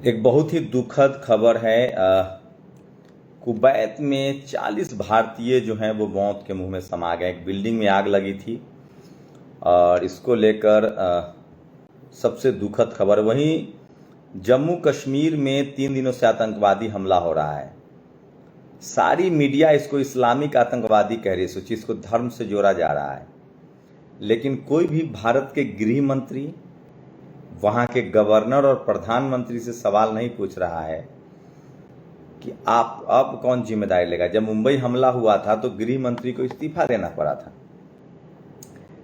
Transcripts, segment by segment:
एक बहुत ही दुखद खबर है। कुवैत में 40 भारतीय जो हैं वो मौत के मुंह में समा गए। एक बिल्डिंग में आग लगी थी और इसको लेकर सबसे दुखद खबर। वहीं जम्मू कश्मीर में 3 दिनों से आतंकवादी हमला हो रहा है। सारी मीडिया इसको इस्लामिक आतंकवादी कह रही है। सोचिए, इसको धर्म से जोड़ा जा रहा है, लेकिन कोई भी भारत के गृह मंत्री, वहाँ के गवर्नर और प्रधानमंत्री से सवाल नहीं पूछ रहा है कि आप अब कौन जिम्मेदारी लेगा। जब मुंबई हमला हुआ था तो गृह मंत्री को इस्तीफा देना पड़ा था।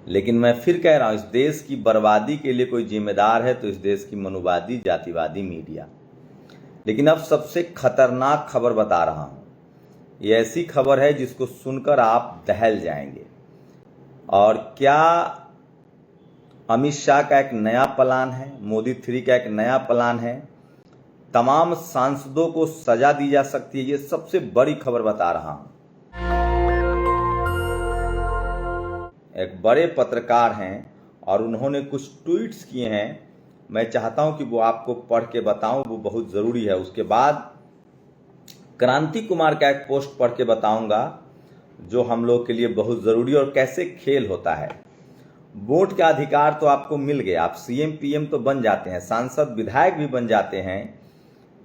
लेकिन मैं फिर कह रहा हूँ, इस देश की बर्बादी के लिए कोई जिम्मेदार है तो इस देश की मनुवादी जातिवादी मीडिया। लेकिन अब सबसे खतरनाक खबर बता रहा हूँ। ये ऐसी खबर है जिसको सुनकर आप दहल जाएंगे। और क्या अमित शाह का एक नया प्लान है, मोदी 3 का एक नया प्लान है, तमाम सांसदों को सजा दी जा सकती है। ये सबसे बड़ी खबर बता रहा हूं। एक बड़े पत्रकार हैं और उन्होंने कुछ ट्वीट्स किए हैं। मैं चाहता हूं कि वो आपको पढ़ के बताऊं, वो बहुत ज़रूरी है। उसके बाद क्रांति कुमार का एक पोस्ट पढ़ के बताऊंगा जो हम लोग के लिए बहुत ज़रूरी और कैसे खेल होता है। वोट का अधिकार तो आपको मिल गया, आप सीएम पीएम तो बन जाते हैं, सांसद विधायक भी बन जाते हैं,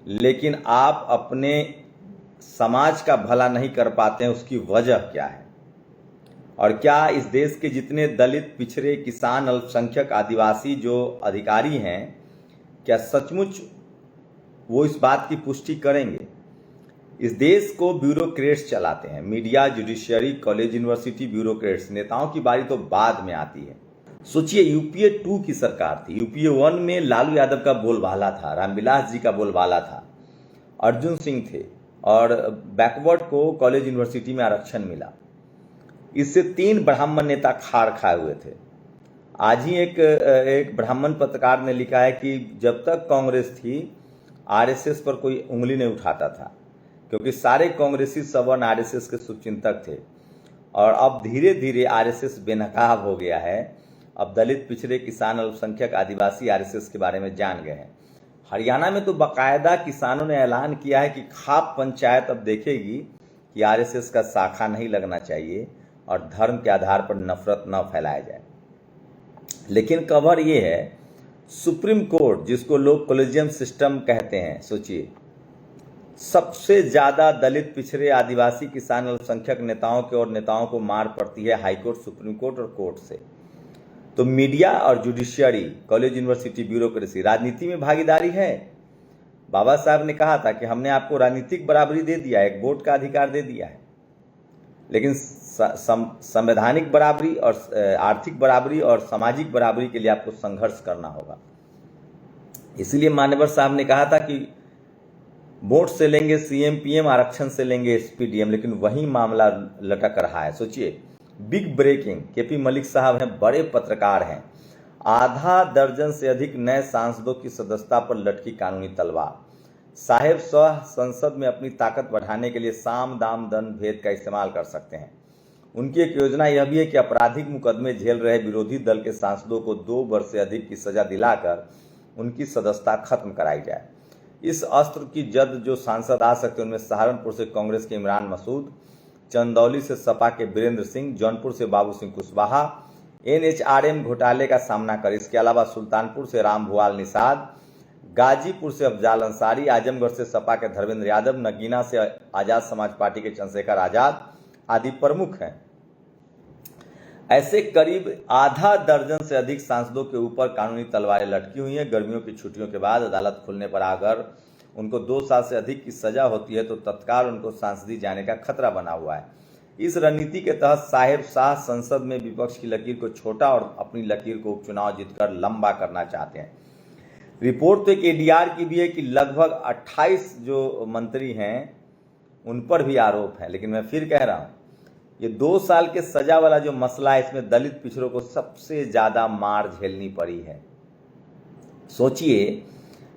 लेकिन आप अपने समाज का भला नहीं कर पाते हैं। उसकी वजह क्या है? और क्या इस देश के जितने दलित, पिछड़े, किसान, अल्पसंख्यक, आदिवासी जो अधिकारी हैं, क्या सचमुच वो इस बात की पुष्टि करेंगे? इस देश को ब्यूरोक्रेट्स चलाते हैं, media, judiciary, college, university, bureaucrats. नेताओं की बारी तो बाद में आती है। सोचिए, यूपीए 2 की सरकार थी। यूपीए 1 में लालू यादव का बोलबाला था, रामविलास जी का बोलबाला था, अर्जुन सिंह थे और बैकवर्ड को कॉलेज यूनिवर्सिटी में आरक्षण मिला। इससे 3 ब्राह्मण नेता खार खाए हुए थे। आज ही एक ब्राह्मण पत्रकार ने लिखा है कि जब तक कांग्रेस थी आरएसएस पर कोई उंगली नहीं उठाता था, क्योंकि सारे कांग्रेसी सवर्ण आरएसएस के शुभचिंतक थे। और अब धीरे धीरे आरएसएस बेनकाब हो गया है। अब दलित, पिछड़े, किसान, अल्पसंख्यक, आदिवासी आरएसएस के बारे में जान गए हैं। हरियाणा में तो बाकायदा किसानों ने ऐलान किया है कि खाप पंचायत अब देखेगी कि आरएसएस का शाखा नहीं लगना चाहिए और धर्म के आधार पर नफरत न फैलाया जाए। लेकिन खबर ये है, सुप्रीम कोर्ट, जिसको लोग कोलेजियम सिस्टम कहते हैं, सोचिए, सबसे ज्यादा दलित, पिछड़े, आदिवासी, किसान, अल्पसंख्यक नेताओं को मार पड़ती है हाईकोर्ट, सुप्रीम कोर्ट और कोर्ट से। तो मीडिया और जुडिशियरी, कॉलेज, यूनिवर्सिटी, ब्यूरोक्रेसी, राजनीति में भागीदारी है। बाबा साहब ने कहा था कि हमने आपको राजनीतिक बराबरी दे दिया है, एक वोट का अधिकार दे दिया है, लेकिन संवैधानिक बराबरी और आर्थिक बराबरी और सामाजिक बराबरी के लिए आपको संघर्ष करना होगा। इसलिए मान्यवर साहब ने कहा था कि वोट से लेंगे सीएम पीएम, आरक्षण से लेंगे एसपीडीएम, लेकिन वही मामला लटक रहा है। सोचिए, बिग ब्रेकिंग, केपी मलिक साहब हैं, बड़े पत्रकार हैं। आधा दर्जन से अधिक नए सांसदों की सदस्यता पर लटकी कानूनी तलवार। साहेब स्वयं संसद में अपनी ताकत बढ़ाने के लिए साम दाम दंड भेद का इस्तेमाल कर सकते हैं। उनकी एक योजना यह भी है कि आपराधिक मुकदमे झेल रहे विरोधी दल के सांसदों को 2 वर्ष से अधिक की सजा दिलाकर उनकी सदस्यता खत्म कराई जाए। इस अस्त्र की जद जो सांसद आ सकते हैं उनमें सहारनपुर से कांग्रेस के इमरान मसूद, चंदौली से सपा के वीरेंद्र सिंह, जौनपुर से बाबू सिंह कुशवाहा एनएचआरएम घोटाले का सामना कर। इसके अलावा सुल्तानपुर से राम भुआल निषाद, गाजीपुर से अफजाल अंसारी, आजमगढ़ से सपा के धर्मेंद्र यादव, नगीना से आजाद समाज पार्टी के चंद्रशेखर आजाद आदि प्रमुख हैं। ऐसे करीब आधा दर्जन से अधिक सांसदों के ऊपर कानूनी तलवारें लटकी हुई हैं। गर्मियों की छुट्टियों के बाद अदालत खुलने पर अगर उनको 2 साल से अधिक की सजा होती है तो तत्काल उनको सांसदी जाने का खतरा बना हुआ है। इस रणनीति के तहत साहेब शाह संसद में विपक्ष की लकीर को छोटा और अपनी लकीर को उपचुनाव जीतकर लंबा करना चाहते हैं। रिपोर्ट तो एक एडीआर की भी है कि लगभग 28 जो मंत्री हैं उन पर भी आरोप है। लेकिन मैं फिर कह रहा हूं, ये 2 साल के सजा वाला जो मसला है, इसमें दलित पिछड़ों को सबसे ज्यादा मार झेलनी पड़ी है। सोचिए,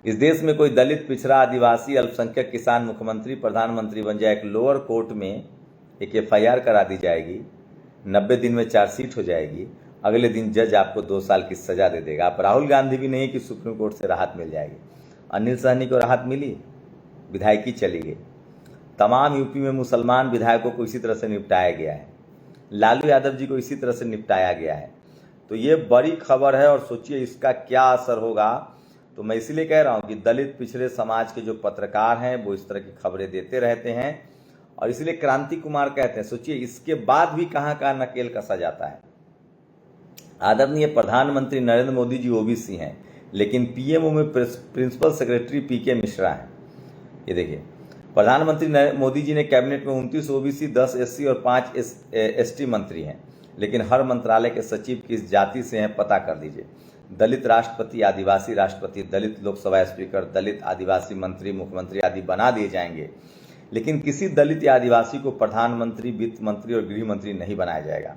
इस देश में कोई दलित, पिछड़ा, आदिवासी, अल्पसंख्यक, किसान मुख्यमंत्री, प्रधानमंत्री बन जाए, एक लोअर कोर्ट में एक एफआईआर करा दी जाएगी, 90 दिन में चार्जशीट हो जाएगी, अगले दिन जज आपको 2 साल की सजा दे देगा। आप राहुल गांधी भी नहीं कि सुप्रीम कोर्ट से राहत मिल जाएगी। अनिल सहनी को राहत मिली, विधायकी चली गई। तमाम यूपी में मुसलमान विधायकों को इसी तरह से निपटाया गया है, लालू यादव जी को इसी तरह से निपटाया गया है। तो ये बड़ी खबर है और सोचिए इसका क्या असर होगा। तो मैं इसलिए कह रहा हूँ कि दलित पिछड़े समाज के जो पत्रकार हैं वो इस तरह की खबरें देते रहते हैं और इसलिए क्रांति कुमार कहते हैं। सोचिए इसके बाद भी कहाँ कहाँ नकेल कसा जाता है। आदरणीय प्रधानमंत्री नरेंद्र मोदी जी ओबीसी हैं, लेकिन पीएमओ में प्रिंसिपल सेक्रेटरी पीके मिश्रा हैं। ये देखिए, प्रधानमंत्री मोदी जी ने कैबिनेट में 29 ओबीसी, 10 एससी और 5 एसटी मंत्री हैं, लेकिन हर मंत्रालय के सचिव किस जाति से हैं पता कर लीजिए। दलित राष्ट्रपति, आदिवासी राष्ट्रपति, दलित लोकसभा स्पीकर, दलित आदिवासी मंत्री, मुख्यमंत्री आदि बना दिए जाएंगे, लेकिन किसी दलित या आदिवासी को प्रधानमंत्री, वित्त मंत्री और गृह मंत्री नहीं बनाया जाएगा।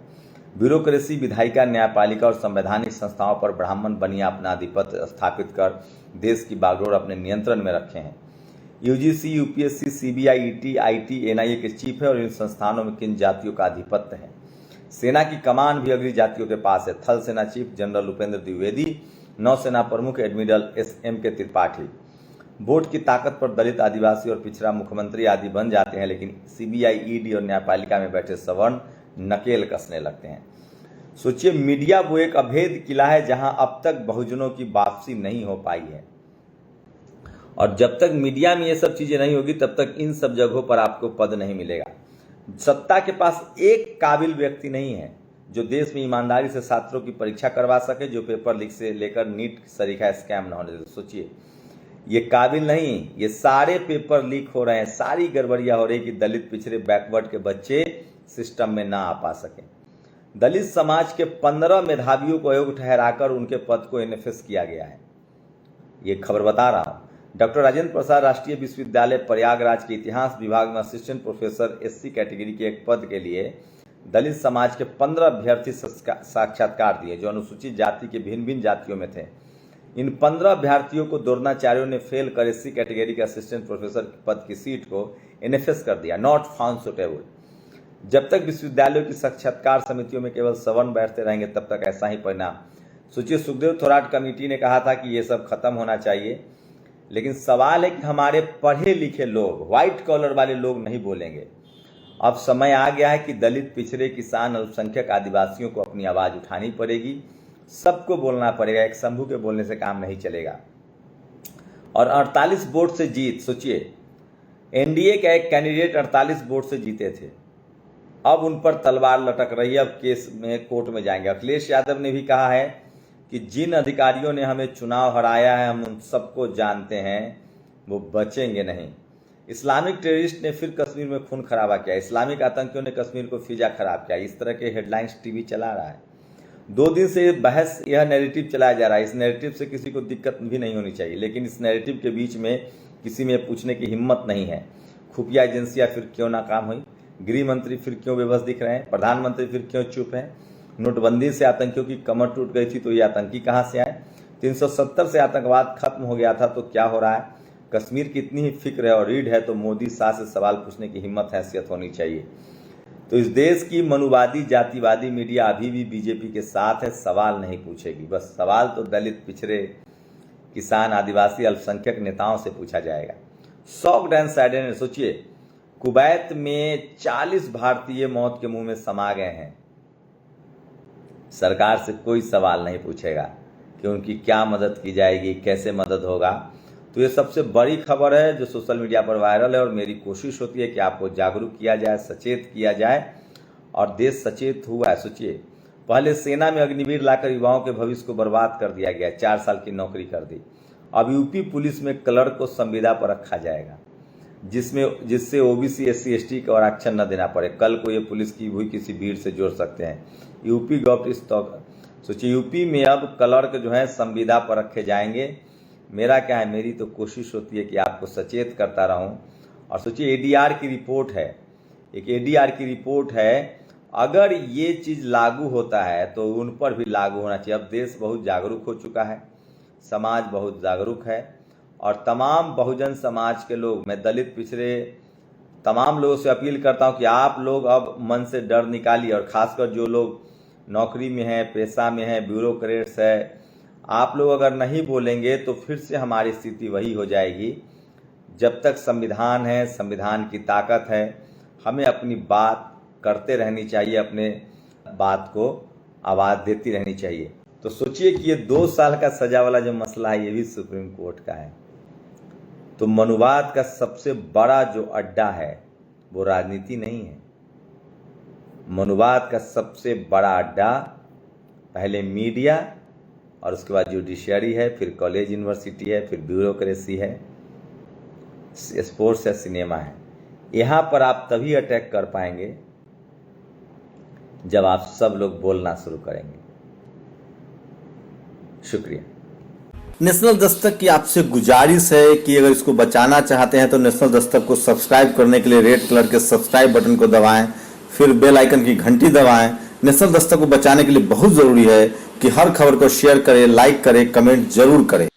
ब्यूरोक्रेसी, विधायिका, न्यायपालिका और संवैधानिक संस्थाओं पर ब्राह्मण बनिया अपना आधिपत्य स्थापित कर देश की बागडोर अपने नियंत्रण में रखे हैं। UGC, UPSC, CBI, ET, IT, NIA के चीफ है और इन संस्थानों में किन जातियों का आधिपत्य है। सेना की कमान भी अग्रणी जातियों के पास है। थल सेना चीफ जनरल उपेंद्र द्विवेदी, नौसेना प्रमुख एडमिरल एसएम के त्रिपाठी। वोट की ताकत पर दलित, आदिवासी और पिछड़ा मुख्यमंत्री आदि बन जाते हैं, लेकिन सीबीआई, ईडी और न्यायपालिका में बैठे सवर्ण नकेल कसने लगते हैं। सोचिए, मीडिया वो एक अभेद किला है जहां अब तक बहुजनों की वापसी नहीं हो पाई है, और जब तक मीडिया में ये सब चीजें नहीं होगी तब तक इन सब जगहों पर आपको पद नहीं मिलेगा। सत्ता के पास एक काबिल व्यक्ति नहीं है जो देश में ईमानदारी से छात्रों की परीक्षा करवा सके, जो पेपर लीक से लेकर नीट सरीखा स्कैम न होने दे। सोचिए, ये काबिल नहीं, ये सारे पेपर लीक हो रहे हैं, सारी गड़बड़ियां हो रही कि दलित, पिछड़े, बैकवर्ड के बच्चे सिस्टम में ना आ पा सके। दलित समाज के 15 मेधावियों को अयोग्य ठहराकर उनके पद को एनएफएस किया गया है। ये खबर बता रहा हूं। डॉक्टर राजेंद्र प्रसाद राष्ट्रीय विश्वविद्यालय प्रयागराज के इतिहास विभाग में असिस्टेंट प्रोफेसर एससी कैटेगरी के एक पद के लिए दलित समाज के 15 अभ्यर्थी साक्षात्कार दिए, जो अनुसूचित जाति के भिन्न भिन्न जातियों में थे। इन 15 अभ्यर्थियों को द्रोणाचार्यों ने फेल कर एससी कैटेगरी के असिस्टेंट प्रोफेसर पद की सीट को एनएफएस कर दिया, नॉट फाउंड सुटेबल। जब तक विश्वविद्यालयों की साक्षात्कार समितियों में केवल सवर्ण बैठते रहेंगे तब तक ऐसा ही परिणाम। सोचिए, सुखदेव थोराट कमेटी ने कहा था कि ये सब खत्म होना चाहिए, लेकिन सवाल है कि हमारे पढ़े लिखे लोग, व्हाइट कॉलर वाले लोग नहीं बोलेंगे। अब समय आ गया है कि दलित, पिछड़े, किसान, अल्पसंख्यक, आदिवासियों को अपनी आवाज उठानी पड़ेगी, सबको बोलना पड़ेगा। एक शंभू के बोलने से काम नहीं चलेगा। और 48 वोट से जीत, सोचिए, एनडीए का एक कैंडिडेट 48 वोट से जीते थे, अब उन पर तलवार लटक रही है, अब केस में कोर्ट में जाएंगे। अखिलेश यादव ने भी कहा है कि जिन अधिकारियों ने हमें चुनाव हराया है हम उन सबको जानते हैं, वो बचेंगे नहीं। इस्लामिक टेररिस्ट ने फिर कश्मीर में खून खराबा किया, इस्लामिक आतंकियों ने कश्मीर को फिजा खराब किया, इस तरह के हेडलाइंस टीवी चला रहा है। 2 दिन से बहस, यह नैरेटिव चलाया जा रहा है। इस नैरेटिव से किसी को दिक्कत भी नहीं होनी चाहिए, लेकिन इस नैरेटिव के बीच में किसी में पूछने की हिम्मत नहीं है, खुफिया एजेंसियां फिर क्यों नाकाम हुई, गृह मंत्री फिर क्यों बेबस दिख रहे हैं, प्रधानमंत्री फिर क्यों चुप हैं, नोटबंदी से आतंकियों की कमर टूट गई थी तो ये आतंकी कहां से आए, 370 से आतंकवाद खत्म हो गया था तो क्या हो रहा है, कश्मीर की इतनी ही फिक्र है और रीढ़ है तो मोदी शाह से सवाल पूछने की हिम्मत, हैसियत होनी चाहिए। तो इस देश की मनुवादी, जातिवादी मीडिया अभी भी बीजेपी के साथ है, सवाल नहीं पूछेगी। बस सवाल तो दलित, पिछड़े, किसान, आदिवासी, अल्पसंख्यक नेताओं से पूछा जाएगा। Shocked and saddened. सोचिए, कुवैत में 40 भारतीय मौत के मुंह में समा गए हैं, सरकार से कोई सवाल नहीं पूछेगा कि उनकी क्या मदद की जाएगी, कैसे मदद होगा। तो ये सबसे बड़ी खबर है जो सोशल मीडिया पर वायरल है, और मेरी कोशिश होती है कि आपको जागरूक किया जाए, सचेत किया जाए, और देश सचेत हुआ है। सोचिए, पहले सेना में अग्निवीर लाकर युवाओं के भविष्य को बर्बाद कर दिया गया, 4 साल की नौकरी कर दी। अब यूपी पुलिस में क्लर्क को संविदा पर रखा जाएगा, जिससे ओबीसी, एससी, एसटी को आरक्षण न देना पड़े। कल को ये पुलिस की हुई किसी भीड़ से जोड़ सकते हैं। यूपी गवर्नमेंट सोचिए, यूपी में अब क्लर्क जो है संविदा पर रखे जाएंगे। मेरा क्या है, मेरी तो कोशिश होती है कि आपको सचेत करता रहूं। और सोचिए, एडीआर की रिपोर्ट है, एक एडीआर की रिपोर्ट है, अगर ये चीज लागू होता है तो उन पर भी लागू होना चाहिए। अब देश बहुत जागरूक हो चुका है, समाज बहुत जागरूक है, और तमाम बहुजन समाज के लोग, मैं दलित, पिछड़े तमाम लोगों से अपील करता हूं कि आप लोग अब मन से डर निकालिए, और खासकर जो लोग नौकरी में हैं, पेशा में हैं, ब्यूरोक्रेट्स है, आप लोग अगर नहीं बोलेंगे तो फिर से हमारी स्थिति वही हो जाएगी। जब तक संविधान है, संविधान की ताकत है, हमें अपनी बात करते रहनी चाहिए, अपने बात को आवाज़ देती रहनी चाहिए। तो सोचिए कि ये 2 साल का सजा वाला जो मसला है ये भी सुप्रीम कोर्ट का है। तो मनुवाद का सबसे बड़ा जो अड्डा है वो राजनीति नहीं है। मनुवाद का सबसे बड़ा अड्डा पहले मीडिया और उसके बाद जुडिशरी है, फिर कॉलेज यूनिवर्सिटी है, फिर ब्यूरोक्रेसी है, स्पोर्ट्स है, सिनेमा है। यहाँ पर आप तभी अटैक कर पाएंगे जब आप सब लोग बोलना शुरू करेंगे। शुक्रिया। नेशनल दस्तक की आपसे गुजारिश है कि अगर इसको बचाना चाहते हैं तो नेशनल दस्तक को सब्सक्राइब करने के लिए रेड कलर के सब्सक्राइब बटन को दबाएं, फिर बेल आइकन की घंटी दबाएं। नेशनल दस्तक को बचाने के लिए बहुत जरूरी है कि हर खबर को शेयर करें, लाइक करें, कमेंट जरूर करें।